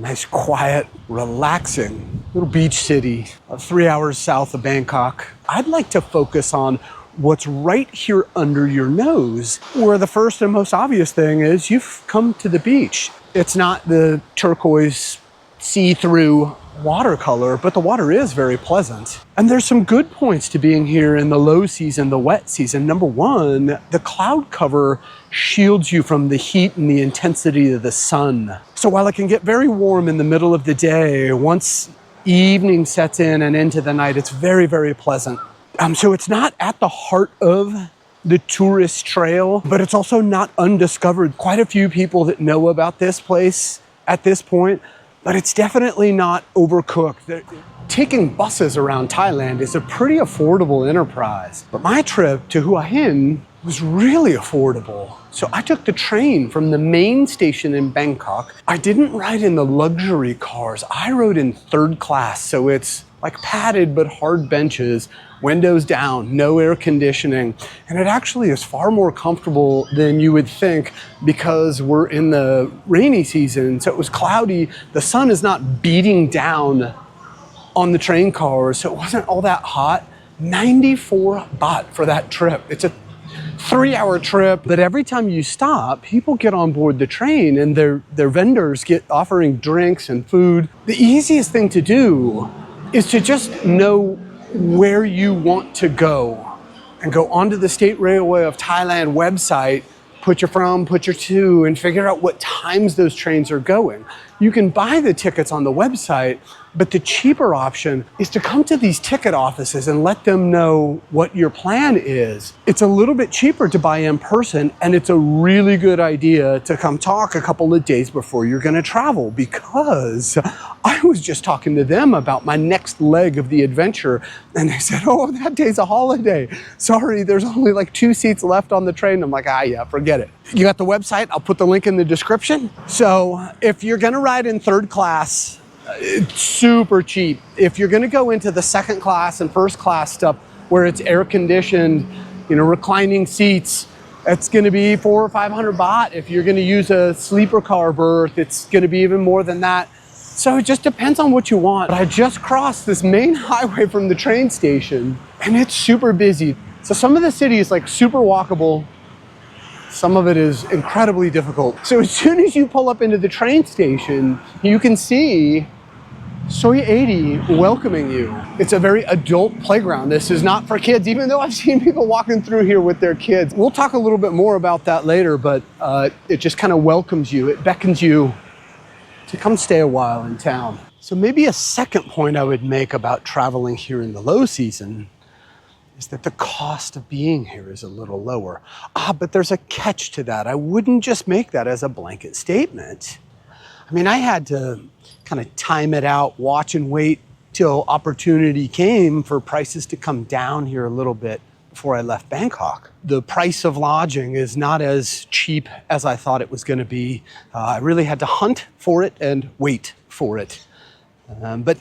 Nice, quiet, relaxing little beach city, 3 hours south of Bangkok. I'd like to focus on what's right here under your nose, where the first and most obvious thing is you've come to the beach. It's not the turquoise see-through watercolor, but the water is very pleasant. And there's some good points to being here in the low season, the wet season. Number one, the cloud cover shields you from the heat and the intensity of the sun. So while it can get very warm in the middle of the day, once evening sets in and into the night, it's very, very pleasant. So it's not at the heart of the tourist trail, but it's also not undiscovered. Quite a few people that know about this place at this point, but it's definitely not overcooked. Taking buses around Thailand is a pretty affordable enterprise, but my trip to Hua Hin was really affordable. So I took the train from the main station in Bangkok. I didn't ride in the luxury cars. I rode in third class, so it's like padded but hard benches, windows down, no air conditioning. And it actually is far more comfortable than you would think because we're in the rainy season. So it was cloudy. The sun is not beating down on the train cars, so it wasn't all that hot. 94 baht for that trip. It's a 3-hour trip, but every time you stop, people get on board the train and their vendors get offering drinks and food. The easiest thing to do is to just know where you want to go and go onto the State Railway of Thailand website, put your from, put your to, and figure out what times those trains are going. You can buy the tickets on the website, but the cheaper option is to come to these ticket offices and let them know what your plan is. It's a little bit cheaper to buy in person, and it's a really good idea to come talk a couple of days before you're gonna travel, because I was just talking to them about my next leg of the adventure, and they said, oh, that day's a holiday. Sorry, there's only like 2 seats left on the train. I'm like, yeah, forget it. You got the website? I'll put the link in the description. So if you're gonna ride in third class, it's super cheap. If you're gonna go into the second class and first class stuff where it's air conditioned, reclining seats, it's gonna be 400 or 500 baht. If you're gonna use a sleeper car berth, it's gonna be even more than that. So it just depends on what you want. But I just crossed this main highway from the train station and it's super busy. So some of the city is like super walkable. Some of it is incredibly difficult. So as soon as you pull up into the train station, you can see Soi 80 welcoming you. It's a very adult playground. This is not for kids, even though I've seen people walking through here with their kids. We'll talk a little bit more about that later, but it just kind of welcomes you. It beckons you to come stay a while in town. So maybe a second point I would make about traveling here in the low season is that the cost of being here is a little lower. But there's a catch to that. I wouldn't just make that as a blanket statement. I mean, I had to kind of time it out, watch and wait till opportunity came for prices to come down here a little bit before I left Bangkok. The price of lodging is not as cheap as I thought it was gonna be. I really had to hunt for it and wait for it. But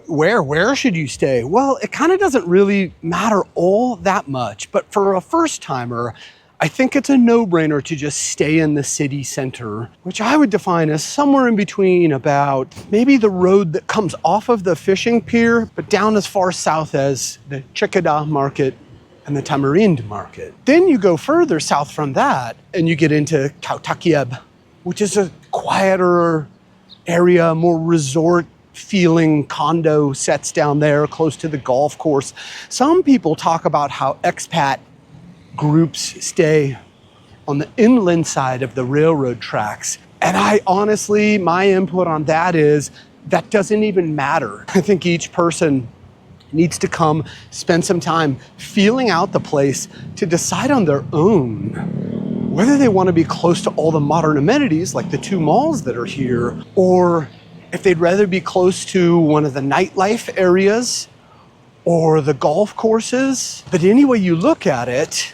where should you stay? Well, it kind of doesn't really matter all that much, but for a first timer, I think it's a no-brainer to just stay in the city center, which I would define as somewhere in between about maybe the road that comes off of the fishing pier, but down as far south as the Cicada Market and the Tamarind Market. Then you go further south from that and you get into Khao Takieb, which is a quieter area, more resort feeling condo sets down there close to the golf course. Some people talk about how expat groups stay on the inland side of the railroad tracks. And I honestly, my input on that is that doesn't even matter. I think each person needs to come spend some time feeling out the place to decide on their own whether they want to be close to all the modern amenities like the 2 malls that are here, or if they'd rather be close to one of the nightlife areas or the golf courses. But any way you look at it,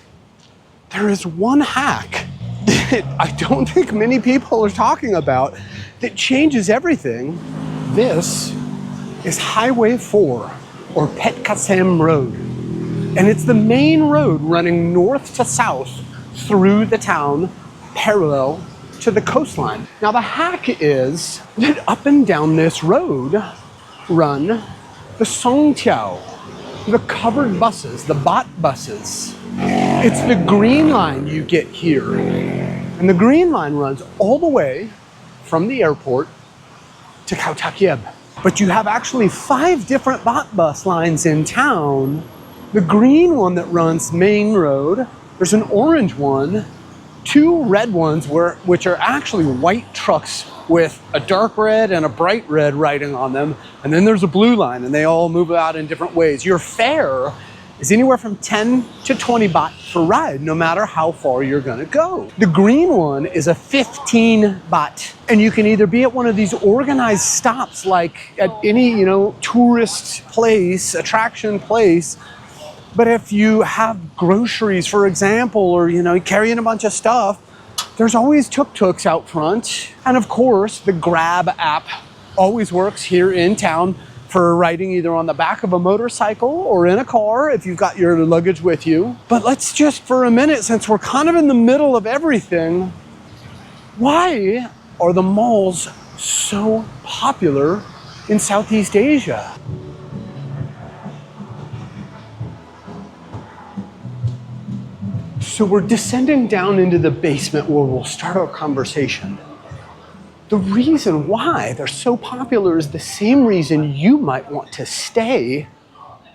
there is one hack that I don't think many people are talking about that changes everything. This is Highway 4, or Pet Kasem Road. And it's the main road running north to south through the town, parallel to the coastline. Now the hack is that up and down this road run the Songthaew, the covered buses, the Baht buses. It's the green line you get here. And the green line runs all the way from the airport to Khao Tak Yeb. But you have actually 5 different Baht bus lines in town. The green one that runs main road, there's an orange one, 2 red ones which are actually white trucks with a dark red and a bright red writing on them. And then there's a blue line, and they all move out in different ways. Your fare is anywhere from 10 to 20 baht per ride, no matter how far you're gonna go. The green one is a 15 baht, and you can either be at one of these organized stops, like at any, tourist place, attraction place. But if you have groceries, for example, or, carrying a bunch of stuff, there's always tuk-tuks out front. And of course, the Grab app always works here in town for riding either on the back of a motorcycle or in a car if you've got your luggage with you. But let's just, for a minute, since we're kind of in the middle of everything, why are the malls so popular in Southeast Asia? So we're descending down into the basement where we'll start our conversation. The reason why they're so popular is the same reason you might want to stay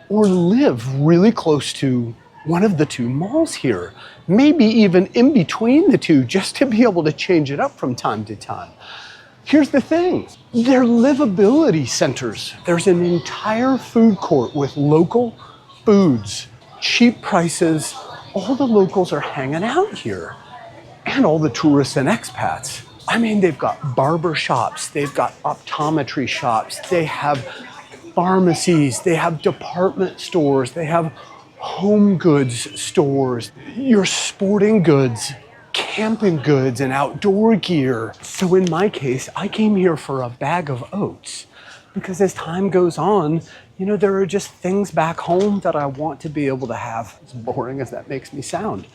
or live really close to one of the 2 malls here, maybe even in between the 2, just to be able to change it up from time to time. Here's the thing, they're livability centers. There's an entire food court with local foods, cheap prices. All the locals are hanging out here, and all the tourists and expats. I mean, they've got barber shops, they've got optometry shops, they have pharmacies, they have department stores, they have home goods stores, your sporting goods, camping goods, and outdoor gear. So in my case, I came here for a bag of oats because as time goes on, there are just things back home that I want to be able to have, as boring as that makes me sound.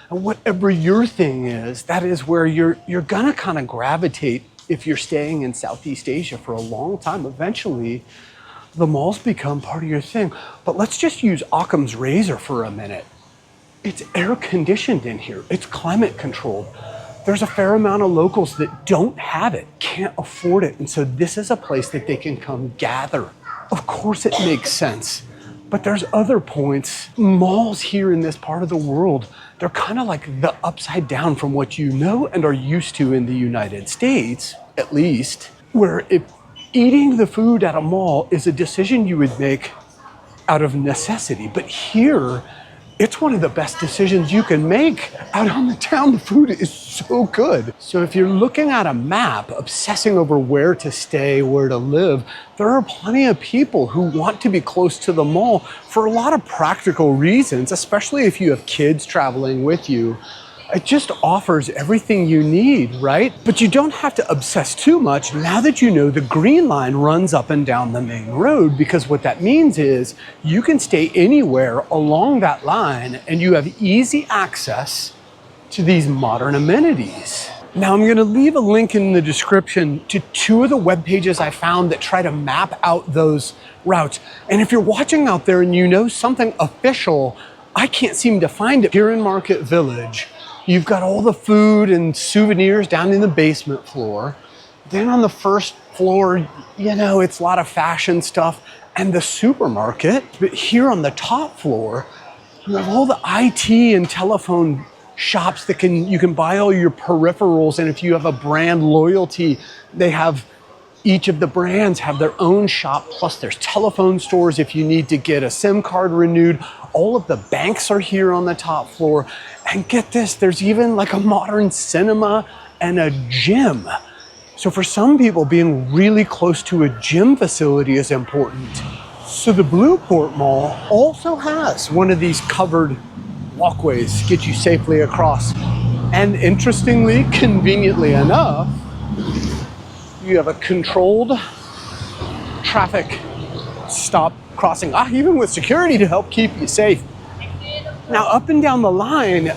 And whatever your thing is, that is where you're gonna kind of gravitate if you're staying in Southeast Asia for a long time. Eventually, the malls become part of your thing. But let's just use Occam's razor for a minute. It's air conditioned in here. It's climate controlled. There's a fair amount of locals that don't have it, can't afford it. And so this is a place that they can come gather. Of course it makes sense, but there's other points. Malls here in this part of the world, they're kind of like the upside down from what you know and are used to in the United States, at least, where if eating the food at a mall is a decision you would make out of necessity. But here, it's one of the best decisions you can make. Out on the town, the food is so good. So if you're looking at a map, obsessing over where to stay, where to live, there are plenty of people who want to be close to the mall for a lot of practical reasons, especially if you have kids traveling with you. It just offers everything you need, right? But you don't have to obsess too much now that you know the green line runs up and down the main road, because what that means is you can stay anywhere along that line and you have easy access to these modern amenities. Now I'm gonna leave a link in the description to 2 of the web pages I found that try to map out those routes. And if you're watching out there and you know something official, I can't seem to find it. Here in Market Village, you've got all the food and souvenirs down in the basement floor. Then on the first floor, it's a lot of fashion stuff and the supermarket. But here on the top floor, you have all the IT and telephone shops that you can buy all your peripherals. And if you have a brand loyalty, each of the brands have their own shop, plus there's telephone stores if you need to get a SIM card renewed. All of the banks are here on the top floor. And get this, there's even like a modern cinema and a gym. So for some people, being really close to a gym facility is important. So the Bluport Mall also has one of these covered walkways to get you safely across. And interestingly, conveniently enough, you have a controlled traffic stop crossing, even with security to help keep you safe. Now, up and down the line,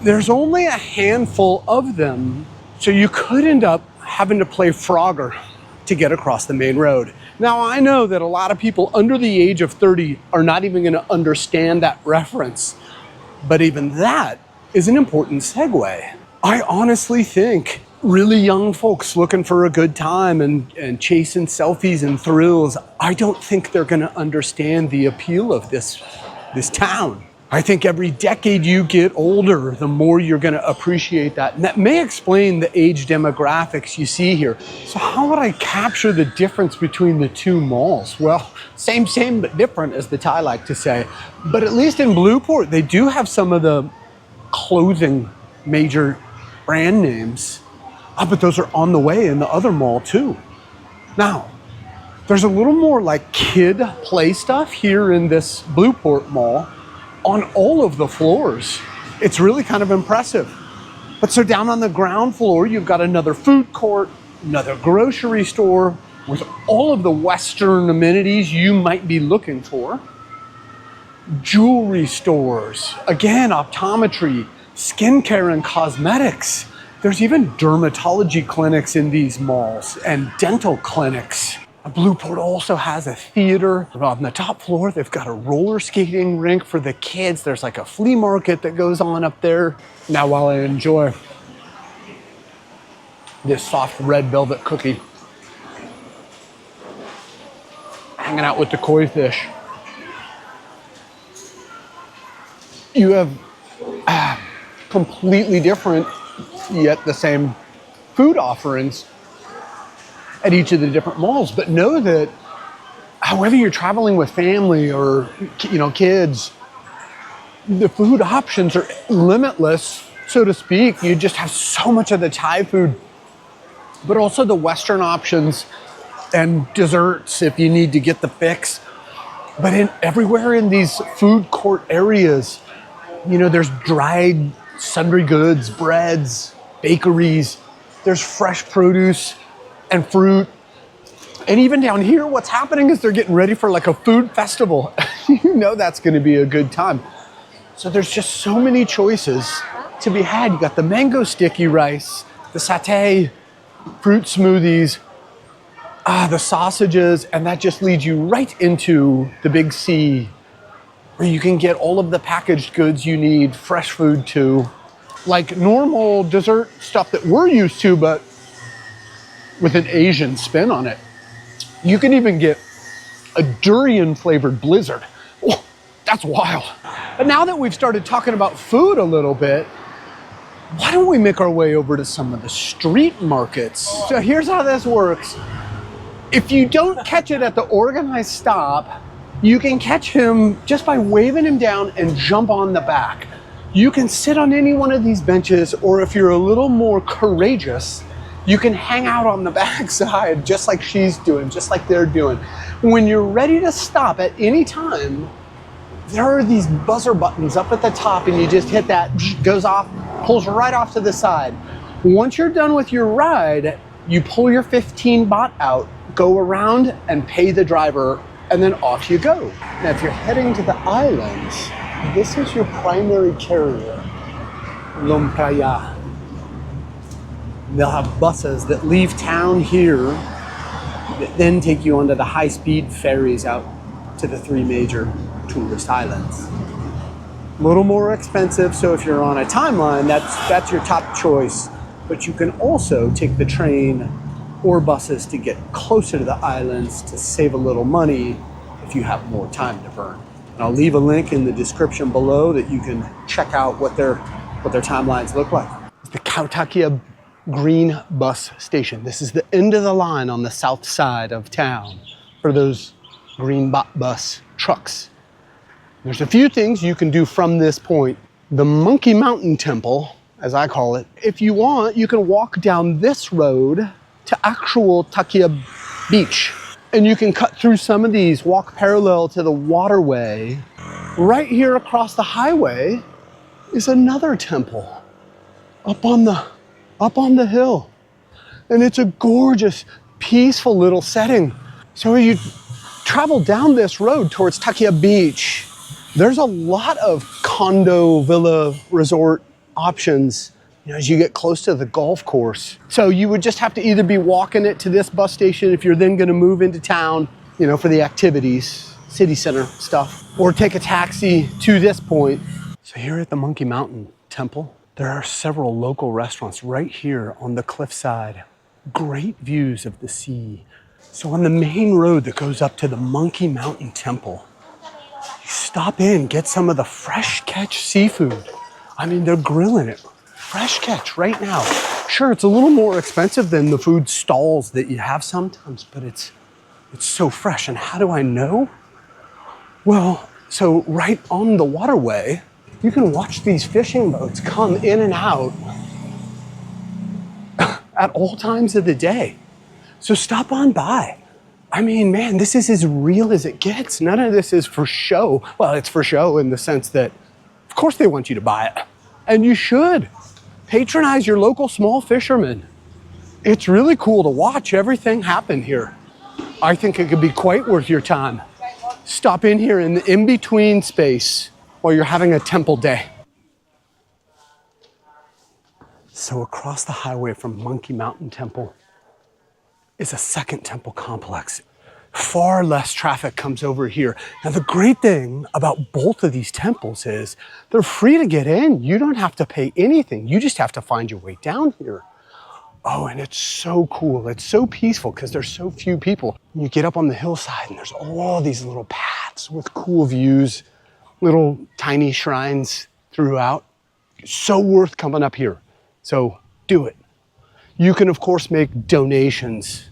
there's only a handful of them So you could end up having to play Frogger to get across the main road. Now, I know that a lot of people under the age of 30 are not even going to understand that reference, but even that is an important segue. I honestly think really young folks looking for a good time and chasing selfies and thrills, I don't think they're going to understand the appeal of this town. I think every decade you get older, the more you're going to appreciate that. And that may explain the age demographics you see here. So how would I capture the difference between the two malls? Well, same, but different, as the Thai like to say. But at least in Bluport, they do have some of the clothing major brand names. But those are on the way in the other mall too. Now, there's a little more like kid play stuff here in this Bluport mall on all of the floors. It's really kind of impressive. But so down on the ground floor, you've got another food court, another grocery store with all of the Western amenities you might be looking for. Jewelry stores, again, optometry, skincare and cosmetics. There's even dermatology clinics in these malls and dental clinics. Bluport also has a theater. On the top floor, they've got a roller skating rink for the kids. There's like a flea market that goes on up there. Now, while I enjoy this soft red velvet cookie, hanging out with the koi fish, you have completely different yet the same food offerings at each of the different malls. But know that whether you're traveling with family or kids, the food options are limitless, so to speak. You just have so much of the Thai food, but also the Western options and desserts if you need to get the fix. But everywhere in these food court areas, there's dried sundry goods, breads, bakeries, there's fresh produce and fruit. And even down here, what's happening is they're getting ready for like a food festival. That's going to be a good time. So there's just so many choices to be had. You got the mango sticky rice, the satay, fruit smoothies, the sausages, and that just leads you right into the big C, where you can get all of the packaged goods you need, fresh food too, like normal dessert stuff that we're used to, but with an Asian spin on it. You can even get a durian flavored blizzard. Oh, that's wild. But now that we've started talking about food a little bit, why don't we make our way over to some of the street markets? So here's how this works. If you don't catch it at the organized stop, you can catch him just by waving him down and jump on the back. You can sit on any one of these benches, or if you're a little more courageous, you can hang out on the backside just like she's doing, just like they're doing. When you're ready to stop at any time, there are these buzzer buttons up at the top, and you just hit that, goes off, pulls right off to the side. Once you're done with your ride, you pull your 15 baht out, go around and pay the driver, and then off you go. Now, if you're heading to the islands, this is your primary carrier, Lompraya. They'll have buses that leave town here that then take you onto the high-speed ferries out to the 3 major tourist islands. A little more expensive, so if you're on a timeline, that's your top choice. But you can also take the train or buses to get closer to the islands to save a little money if you have more time to burn. And I'll leave a link in the description below that you can check out what their timelines look like. It's the Songthaew Green bus station. This is the end of the line on the south side of town for those green Baht Bus trucks. There's a few things you can do from this point. The Monkey Mountain Temple, as I call it. If you want, you can walk down this road to actual Songthaew Beach. And you can cut through some of these, walk parallel to the waterway. Right here across the highway is another temple up on the hill. And it's a gorgeous, peaceful little setting. So you travel down this road towards Songthaew Beach. There's a lot of condo, villa, resort options you know, as you get close to the golf course. So you would just have to either be walking it to this bus station if you're then gonna move into town, you know, for the activities, city center stuff, or take a taxi to this point. So here at the Monkey Mountain Temple, there are several local restaurants right here on the cliffside. Great views of the sea. So on the main road that goes up to the Monkey Mountain Temple, you stop in, get some of the fresh catch seafood. I mean, they're grilling it. Fresh catch right now. Sure, it's a little more expensive than the food stalls that you have sometimes, but it's so fresh. And how do I know? Well, so right on the waterway, you can watch these fishing boats come in and out at all times of the day. So stop on by. I mean, man, this is as real as it gets. None of this is for show. Well, it's for show in the sense that, of course they want you to buy it. And you should. Patronize your local small fishermen. It's really cool to watch everything happen here. I think it could be quite worth your time. Stop in here in the in-between space while you're having a temple day. So across the highway from Monkey Mountain Temple is a second temple complex. Far less traffic comes over here. Now the great thing about both of these temples is they're free to get in. You don't have to pay anything. You just have to find your way down here. Oh, and it's so cool. It's so peaceful because there's so few people. You get up on the hillside and there's all these little paths with cool views, little tiny shrines throughout. So worth coming up here. So do it. You can, of course, make donations,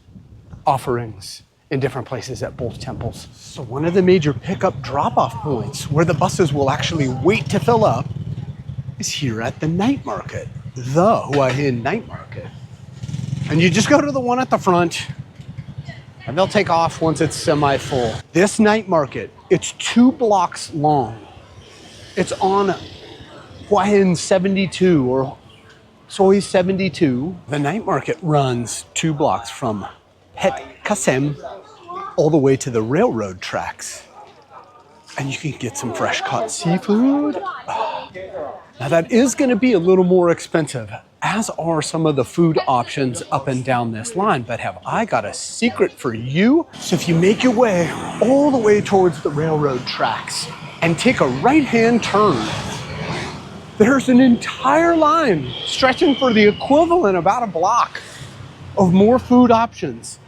offerings in different places at both temples. So one of the major pickup drop-off points where the buses will actually wait to fill up is here at the night market, the Hua Hin night market. And you just go to the one at the front and they'll take off once it's semi-full. This night market, it's 2 blocks long. It's on Hua Hin 72 or Soi 72. The night market runs 2 blocks from Het Kasem all the way to the railroad tracks. And you can get some fresh caught seafood. Oh. Now that is gonna be a little more expensive, as are some of the food options up and down this line, but have I got a secret for you? So if you make your way all the way towards the railroad tracks and take a right-hand turn, there's an entire line stretching for the equivalent about a block of more food options.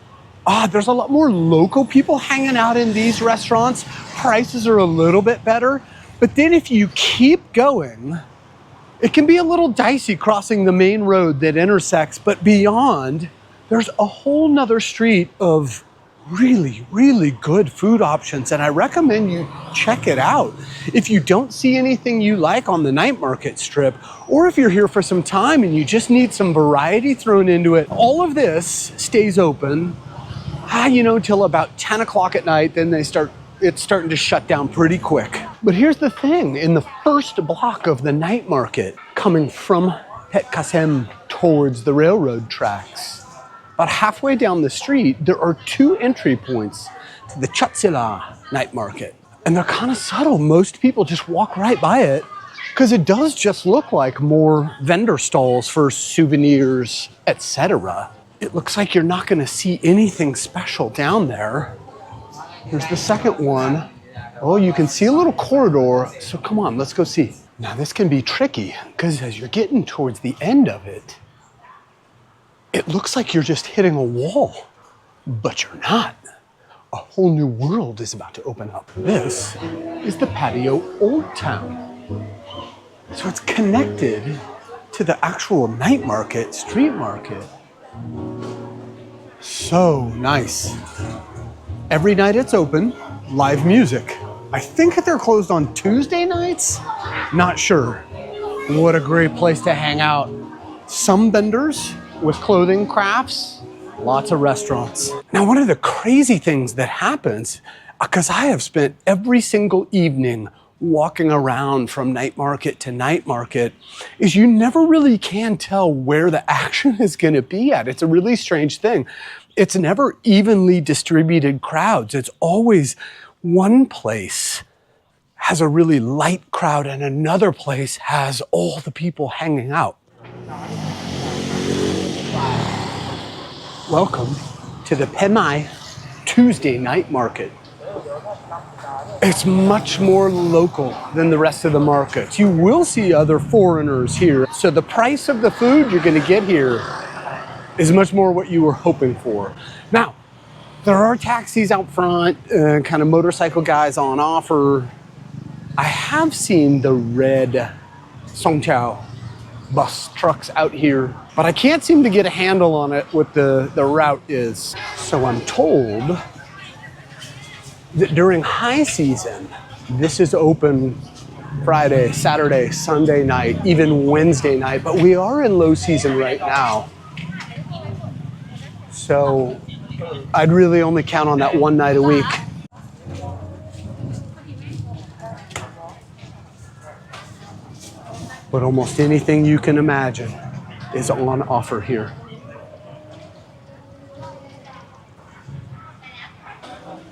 There's a lot more local people hanging out in these restaurants. Prices are a little bit better, but then if you keep going, it can be a little dicey crossing the main road that intersects, but beyond, there's a whole nother street of really, really good food options, and I recommend you check it out. If you don't see anything you like on the night market strip, or if you're here for some time and you just need some variety thrown into it, all of this stays open, you know, till about 10 o'clock at night, then it's starting to shut down pretty quick. But here's the thing, in the first block of the night market, coming from Het Kasem towards the railroad tracks, about halfway down the street, there are 2 entry points to the Chatsila night market. And they're kind of subtle. Most people just walk right by it because it does just look like more vendor stalls for souvenirs, etc. It looks like you're not going to see anything special down there. Here's the second one. Oh, you can see a little corridor. So come on, let's go see. Now this can be tricky because as you're getting towards the end of it, it looks like you're just hitting a wall, but you're not. A whole new world is about to open up. This is the Patio Oldtown. So it's connected to the actual night market, street market. So nice. Every night it's open, live music. I think that they're closed on Tuesday nights? Not sure. What a great place to hang out. Some vendors with clothing crafts, lots of restaurants. Now, one of the crazy things that happens, because I have spent every single evening walking around from night market to night market, is you never really can tell where the action is gonna be at. It's a really strange thing. It's never evenly distributed crowds. It's always one place has a really light crowd and another place has all the people hanging out. Welcome to the Pae Mai Tuesday night market. It's much more local than the rest of the markets. You will see other foreigners here. So the price of the food you're gonna get here is much more what you were hoping for. Now, there are taxis out front, kind of motorcycle guys on offer. I have seen the red Songthaew bus trucks out here, but I can't seem to get a handle on it what the route is. So I'm told that during high season, this is open Friday, Saturday, Sunday night, even Wednesday night, but we are in low season right now. So I'd really only count on that one night a week. But almost anything you can imagine is on offer here.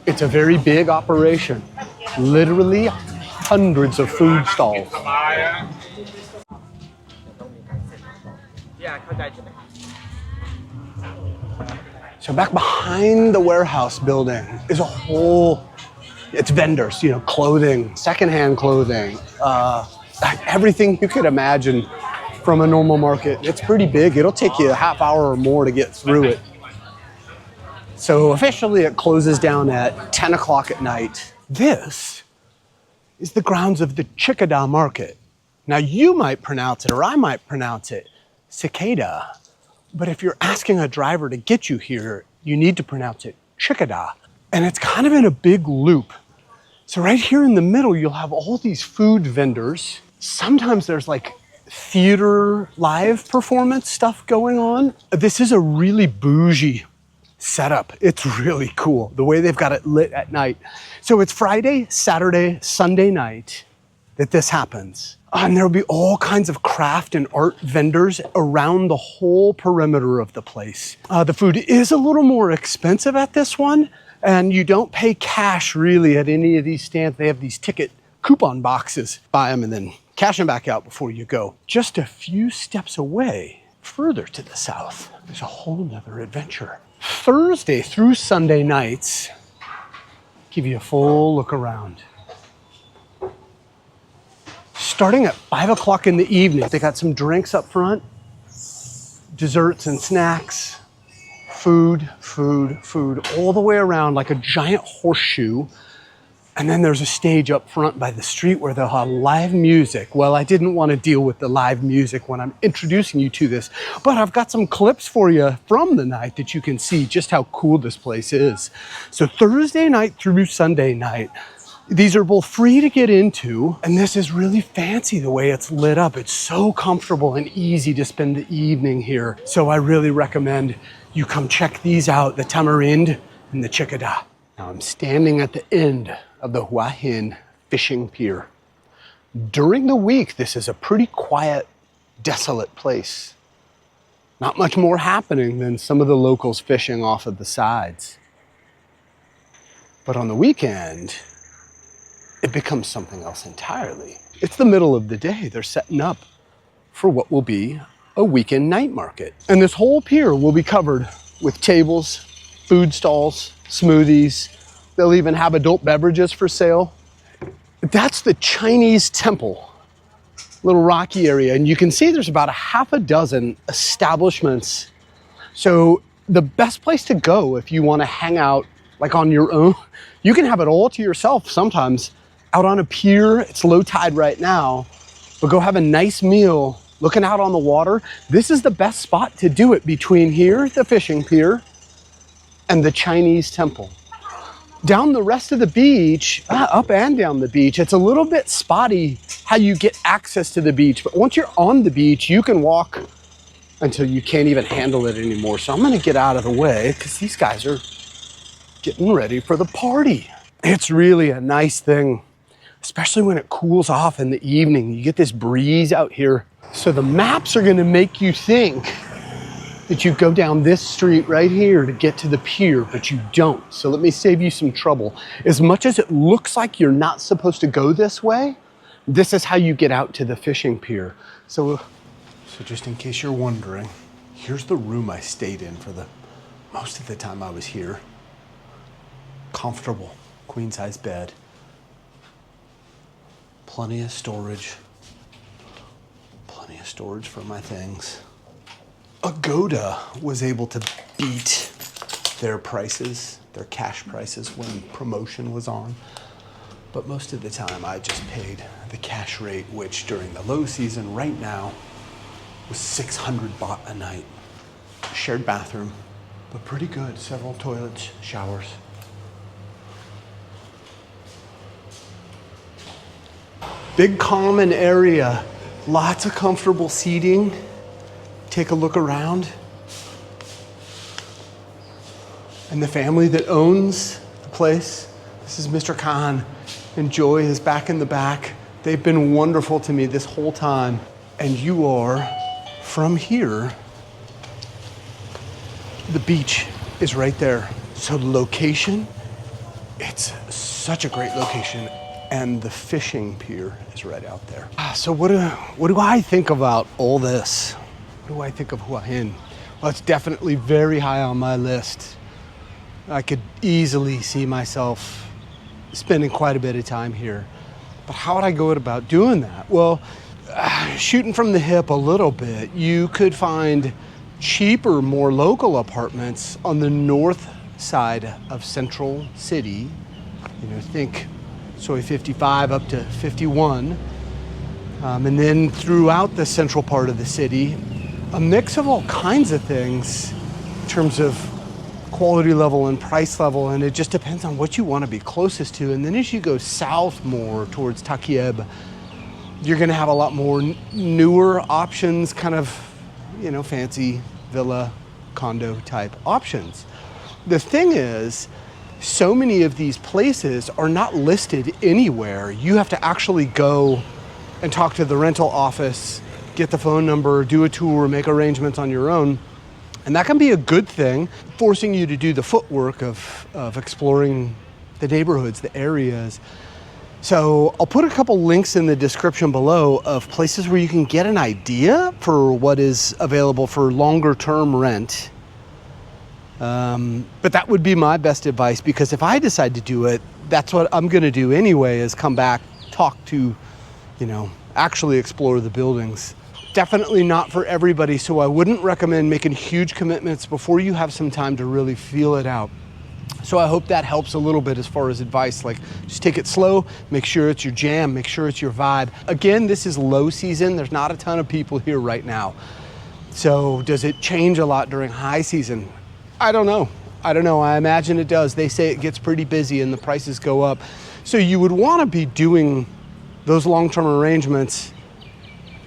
It's a very big operation, literally hundreds of food stalls. So back behind the warehouse building is a whole, it's vendors, you know, clothing, secondhand clothing, everything you could imagine from a normal market. It's pretty big. It'll take you a half hour or more to get through it. So officially it closes down at 10 o'clock at night. This is the grounds of the Cicada Market. Now you might pronounce it, or I might pronounce it, Cicada. But if you're asking a driver to get you here, you need to pronounce it Cicada. And it's kind of in a big loop. So right here in the middle, you'll have all these food vendors. Sometimes there's like theater live performance stuff going on. This is a really bougie setup. It's really cool, the way they've got it lit at night. So it's Friday, Saturday, Sunday night that this happens. And there'll be all kinds of craft and art vendors around the whole perimeter of the place. The food is a little more expensive at this one, and you don't pay cash really at any of these stands. They have these ticket coupon boxes. Buy them and then cash them back out before you go. Just a few steps away, further to the south, there's a whole nother adventure. Thursday through Sunday nights, give you a full look around. Starting at 5 o'clock in the evening, they got some drinks up front, desserts and snacks, food, all the way around like a giant horseshoe. And then there's a stage up front by the street where they'll have live music. Well, I didn't want to deal with the live music when I'm introducing you to this, but I've got some clips for you from the night that you can see just how cool this place is. So Thursday night through Sunday night, these are both free to get into, and this is really fancy the way it's lit up. It's so comfortable and easy to spend the evening here. So I really recommend you come check these out, the Tamarind and the Cicada. Now I'm standing at the end of the Hua Hin fishing pier. During the week, this is a pretty quiet, desolate place. Not much more happening than some of the locals fishing off of the sides. But on the weekend, it becomes something else entirely. It's the middle of the day. They're setting up for what will be a weekend night market. And this whole pier will be covered with tables, food stalls, smoothies. They'll even have adult beverages for sale. That's the Chinese temple, little rocky area. And you can see there's about a half a dozen establishments. So the best place to go if you want to hang out like on your own, you can have it all to yourself sometimes out on a pier. It's low tide right now, but go have a nice meal looking out on the water. This is the best spot to do it between here, the fishing pier, and the Chinese temple. Down the rest of the beach, up and down the beach, it's a little bit spotty how you get access to the beach. But once you're on the beach, you can walk until you can't even handle it anymore. So I'm gonna get out of the way because these guys are getting ready for the party. It's really a nice thing, especially when it cools off in the evening. You get this breeze out here. So the maps are gonna make you think that you go down this street right here to get to the pier, but you don't. So let me save you some trouble. As much as it looks like you're not supposed to go this way, this is how you get out to the fishing pier. So So just in case you're wondering, here's the room I stayed in for the most of the time I was here. Comfortable, queen size bed. Plenty of storage. Plenty of storage for my things. Agoda was able to beat their prices, their cash prices when promotion was on. But most of the time I just paid the cash rate, which during the low season right now was 600 baht a night. Shared bathroom, but pretty good. Several toilets, showers. Big common area, lots of comfortable seating. Take a look around. And the family that owns the place, this is Mr. Khan, and Joy is back in the back. They've been wonderful to me this whole time. And you are from here. The beach is right there. So the location, it's such a great location. And the fishing pier is right out there. So what do I think about all this? What do I think of Hua Hin? Well, it's definitely very high on my list. I could easily see myself spending quite a bit of time here. But how would I go about doing that? Well, shooting from the hip a little bit, you could find cheaper, more local apartments on the north side of Central City. You know, think Soi 55 up to 51. And then throughout the central part of the city, a mix of all kinds of things in terms of quality level and price level, and it just depends on what you want to be closest to. And then as you go south more towards Ta Kiep, you're going to have a lot more newer options, kind of, you know, fancy villa, condo type options. The thing is, so many of these places are not listed anywhere. You have to actually go and talk to the rental office, get the phone number, do a tour, make arrangements on your own. And that can be a good thing, forcing you to do the footwork of exploring the neighborhoods, the areas. So I'll put a couple links in the description below of places where you can get an idea for what is available for longer term rent. But that would be my best advice, because if I decide to do it, that's what I'm gonna do anyway, is come back, talk to, you know, actually explore the buildings. Definitely not for everybody, so I wouldn't recommend making huge commitments before you have some time to really feel it out. So I hope that helps a little bit as far as advice, like just take it slow, make sure it's your jam, make sure it's your vibe. Again, this is low season, there's not a ton of people here right now. So does it change a lot during high season? I don't know. I imagine it does. They say it gets pretty busy and the prices go up. So you would want to be doing those long-term arrangements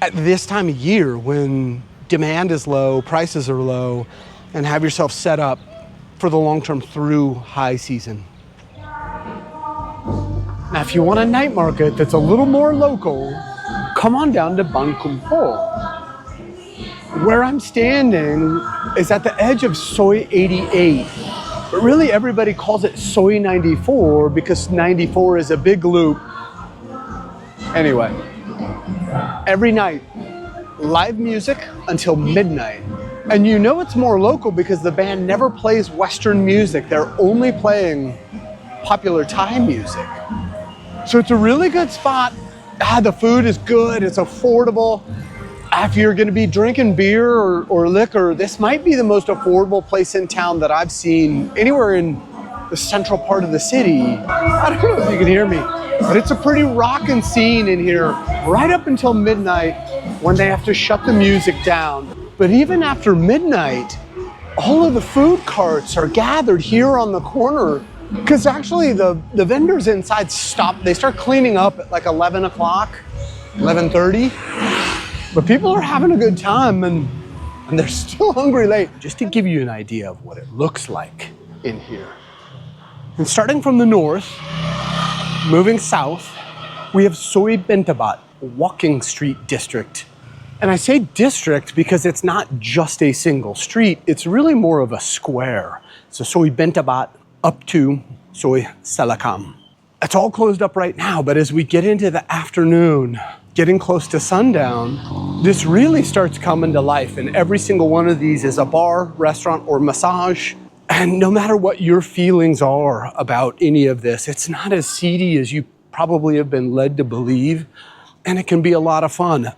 at this time of year when demand is low, prices are low, and have yourself set up for the long-term through high season. Now, if you want a night market that's a little more local, come on down to Baan Khun Por. Where I'm standing is at the edge of Soi 88, but really everybody calls it Soi 94 because 94 is a big loop. Anyway, every night, live music until midnight. And you know it's more local because the band never plays Western music. They're only playing popular Thai music. So it's a really good spot. The food is good, it's affordable. If you're gonna be drinking beer or liquor, this might be the most affordable place in town that I've seen anywhere in the central part of the city. I don't know if you can hear me, but it's a pretty rockin' scene in here right up until midnight when they have to shut the music down. But even after midnight, all of the food carts are gathered here on the corner because actually the vendors inside stop. They start cleaning up at like 11 o'clock, 11:30. But people are having a good time and they're still hungry late. Just to give you an idea of what it looks like in here. And starting from the north, moving south, we have Soi Bentabat, walking street district. And I say district because it's not just a single street, it's really more of a square. So Soi Bentabat up to Soi Salakam. It's all closed up right now, but as we get into the afternoon, getting close to sundown, this really starts coming to life. And every single one of these is a bar, restaurant, or massage. And no matter what your feelings are about any of this, it's not as seedy as you probably have been led to believe. And it can be a lot of fun.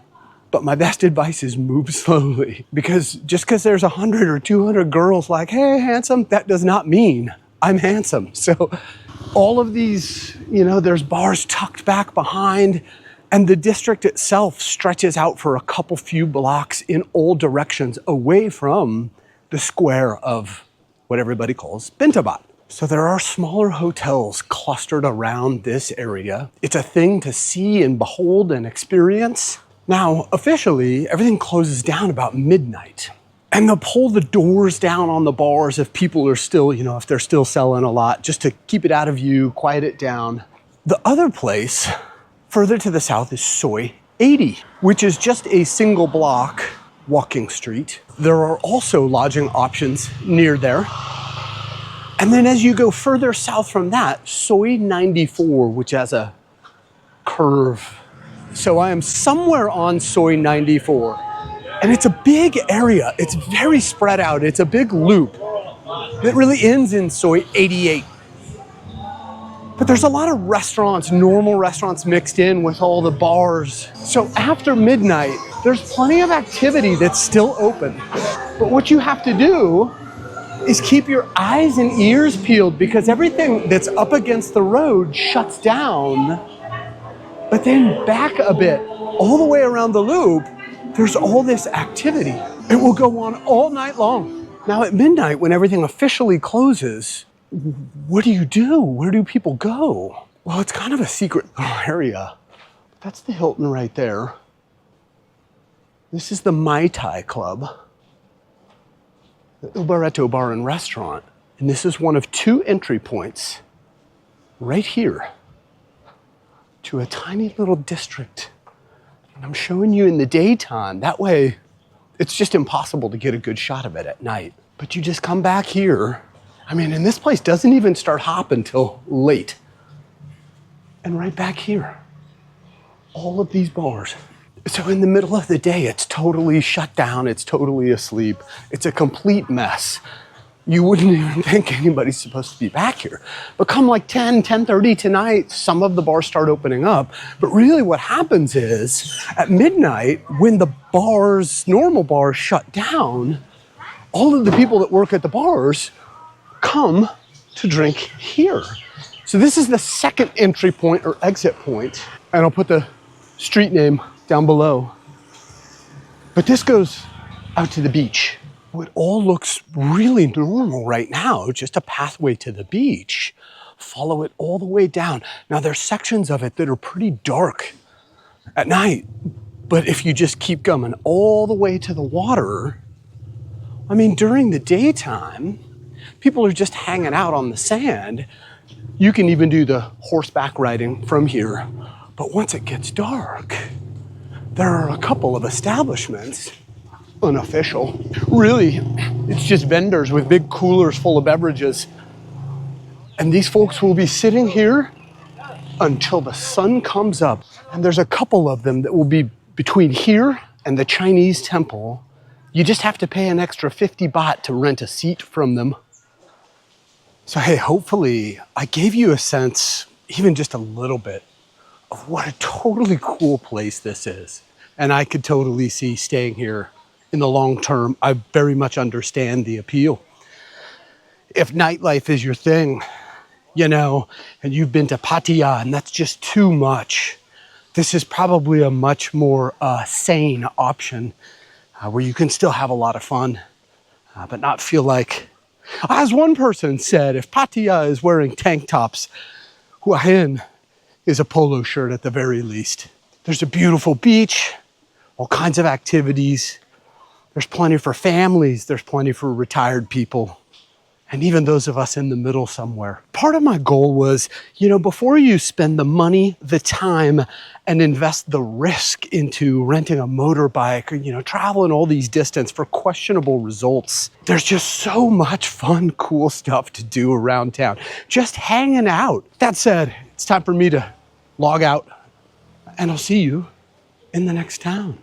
But my best advice is move slowly, because just because there's 100 or 200 girls like, hey, handsome, that does not mean I'm handsome. So all of these, there's bars tucked back behind, and the district itself stretches out for a couple few blocks in all directions away from the square of what everybody calls Bintabat. So there are smaller hotels clustered around this area. It's a thing to see and behold and experience. Now, officially, everything closes down about midnight. And they'll pull the doors down on the bars if people are still, if they're still selling a lot, just to keep it out of view, quiet it down. The other place, further to the south, is Soi 80, which is just a single block walking street. There are also lodging options near there. And then as you go further south from that, Soi 94, which has a curve. So I am somewhere on Soi 94, and it's a big area. It's very spread out. It's a big loop that really ends in Soi 88. But there's a lot of restaurants, normal restaurants mixed in with all the bars. So after midnight, there's plenty of activity that's still open. But what you have to do is keep your eyes and ears peeled, because everything that's up against the road shuts down. But then back a bit, all the way around the loop, there's all this activity. It will go on all night long. Now at midnight, when everything officially closes, what do you do? Where do people go? Well, it's kind of a secret area. That's the Hilton right there. This is the Mai Tai Club, the Il Barretto Bar and Restaurant. And this is one of two entry points right here to a tiny little district. And I'm showing you in the daytime. That way, it's just impossible to get a good shot of it at night. But you just come back here. And this place doesn't even start hopping till late. And right back here, all of these bars. So in the middle of the day, it's totally shut down. It's totally asleep. It's a complete mess. You wouldn't even think anybody's supposed to be back here. But come like 10:30 tonight, some of the bars start opening up. But really what happens is, at midnight, when the bars, normal bars, shut down, all of the people that work at the bars come to drink here. So this is the second entry point or exit point. And I'll put the street name down below. But this goes out to the beach. It all looks really normal right now, just a pathway to the beach. Follow it all the way down. Now there's sections of it that are pretty dark at night, but if you just keep coming all the way to the water, during the daytime, people are just hanging out on the sand. You can even do the horseback riding from here. But once it gets dark, there are a couple of establishments, unofficial. Really, it's just vendors with big coolers full of beverages. And these folks will be sitting here until the sun comes up. And there's a couple of them that will be between here and the Chinese temple. You just have to pay an extra 50 baht to rent a seat from them. So hey, hopefully I gave you a sense, even just a little bit, of what a totally cool place this is. And I could totally see staying here in the long term. I very much understand the appeal. If nightlife is your thing, and you've been to Pattaya and that's just too much, this is probably a much more sane option where you can still have a lot of fun, but not feel like, as one person said, if Pattaya is wearing tank tops, Hua Hin is a polo shirt at the very least. There's a beautiful beach, all kinds of activities. There's plenty for families. There's plenty for retired people, and even those of us in the middle somewhere. Part of my goal was, before you spend the money, the time, and invest the risk into renting a motorbike or, traveling all these distance for questionable results, there's just so much fun, cool stuff to do around town. Just hanging out. That said, it's time for me to log out, and I'll see you in the next town.